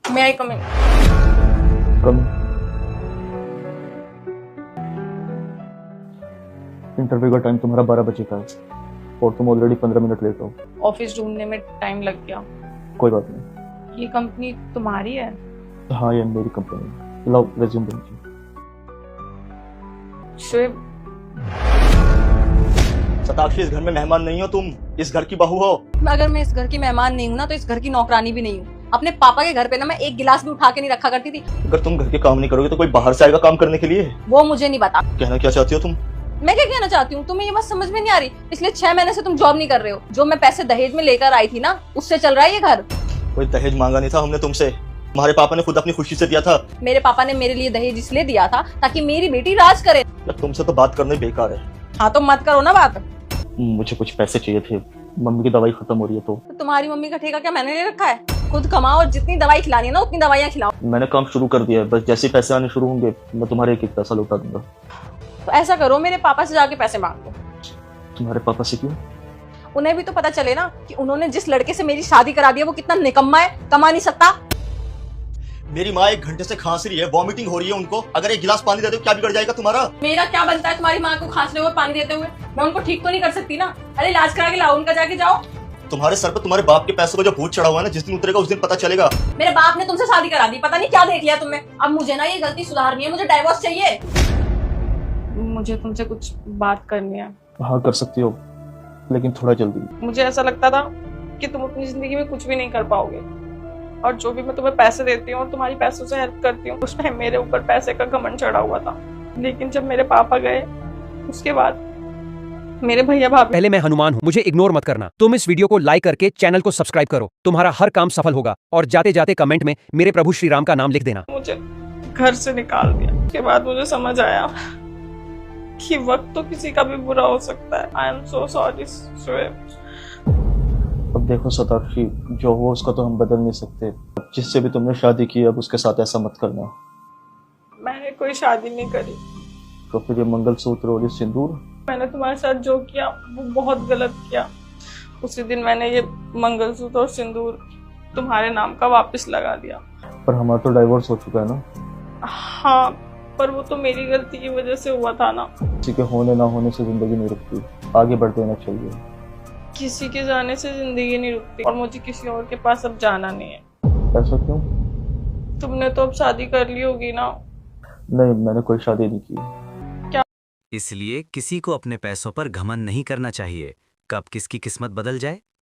May I come in? Come interview का time तुम्हारा 12 बजे का है और तुम ऑलरेडी 15 मिनट लेट हो। ऑफिस ढूंढने में टाइम लग गया। कोई बात नहीं। ये कंपनी तुम्हारी है? हाँ, ये मेरी कंपनी है। लाओ रेज्यूम भेजिए। शुएब, शताक्षी, इस घर में मेहमान नहीं हो तुम, इस घर की बहू हो। अगर मैं इस घर की मेहमान नहीं हूँ ना तो इस घर की नौकरानी भी नहीं हूँ। अपने पापा के घर पे ना मैं एक गिलास भी उठा के नहीं रखा करती थी। अगर तुम घर के काम नहीं करोगे तो कोई बाहर से आएगा काम करने के लिए। वो मुझे नहीं पता। कहना क्या चाहती हो तुम? मैं क्या कहना चाहती हूँ, तुम्हें ये बात समझ में नहीं आ रही? पिछले 6 महीने से तुम जॉब नहीं कर रहे हो। जो मैं पैसे दहेज में लेकर आई थी ना, उससे चल रहा है ये घर। कोई दहेज मांगा नहीं था हमने तुमसे, तुम्हारे पापा ने खुद अपनी खुशी से दिया था। मेरे पापा ने मेरे लिए दहेज इसलिए दिया था ताकि मेरी बेटी राज करे। यार, तुमसे तो बात करना ही बेकार है। हाँ तो मत करो ना बात। मुझे कुछ पैसे चाहिए थे, मम्मी की दवाई खत्म हो रही है तो तुम्हारी मम्मी का ठेका क्या मैंने ले रखा है? खुद कमाओ और जितनी दवाई खिलानी है ना उतनी दवाइयाँ खिलाओ। मैंने काम शुरू कर दिया है। बस जैसे ही पैसे आने शुरू होंगे मैं तुम्हारे एक एक पैसा लौटा दूंगा। तो ऐसा करो, मेरे पापा से जाके पैसे मांग लो। तुम्हारे पापा से क्यों? उन्हें भी तो पता चले ना कि उन्होंने जिस लड़के से मेरी शादी करा दी है वो कितना निकम्मा है, कमा नहीं सकता। मेरी माँ 1 घंटे से खांस रही है, वॉमिटिंग हो रही है उनको। अगर एक गिलास पानी दे दो क्या बिगड़ जाएगा तुम्हारा? मेरा क्या बनता है तुम्हारी माँ को खांसने हुए पानी देते हुए? मैं उनको ठीक तो नहीं कर सकती ना। अरे इलाज करा के लाओ उनका, जाके जाओ। तुम्हारे सर पर तुम्हारे बाप के पैसों का जो भूत चढ़ा हुआ है ना, जिस दिन उतरेगा उस दिन पता चलेगा। मेरे बाप ने तुमसे शादी करा दी, पता नहीं क्या देख लिया तुमने। अब मुझे ना ये गलती सुधारनी है, मुझे डाइवोर्स चाहिए। मुझे तुमसे कुछ बात करनी है। हाँ कर सकती हो, लेकिन थोड़ा जल्दी। मुझे ऐसा लगता था कि तुम अपनी जिंदगी में कुछ भी नहीं कर पाओगे, और जो भी मैं तुम्हें पैसे देती हूँ और तुम्हारी पैसों से हेल्प करती हूँ, उस टाइम मेरे ऊपर पैसे का घमंड चढ़ा हुआ था। लेकिन जब मेरे पापा गए उसके बाद मेरे भैया भाभी। पहले मैं हनुमान हूँ, मुझे इग्नोर मत करना। तुम इस वीडियो को लाइक करके चैनल को सब्सक्राइब करो, तुम्हारा हर काम सफल होगा। और जाते जाते कमेंट में मेरे प्रभु श्री राम का नाम लिख देना। मुझे घर से निकाल दिया। उसके बाद मुझे समझ आया कि वक्त तो किसी का भी बुरा हो सकता है। I am so sorry Shoaib. अब देखो शताक्षी, जो हो उसका तो हम बदल नहीं सकते। अब जिससे भी तुमने शादी की अब उसके साथ ऐसा मत करना। मैंने कोई शादी नहीं करी। तो फिर ये मंगलसूत्र और ये सिंदूर? मैंने तुम्हारे साथ जो किया वो बहुत गलत किया। उसी दिन मैंने ये मंगलसूत्र और सिंदूर तुम्हारे नाम का वापस लगा दिया। पर हमारा तो डाइवोर्स हो चुका है ना। हाँ, पर वो तो मेरी गलती की वजह से हुआ था ना। किसी के होने ना होने से जिंदगी नहीं रुकती, आगे बढ़ देना चाहिए। किसी के जाने से जिंदगी नहीं रुकती, और मुझे किसी और के पास अब जाना नहीं है। ऐसा क्यों? तुमने तो अब शादी कर ली होगी ना? नहीं, मैंने कोई शादी नहीं की। इसलिए किसी को अपने पैसों पर घमंड नहीं करना चाहिए। कब किसकी किस्मत बदल जाए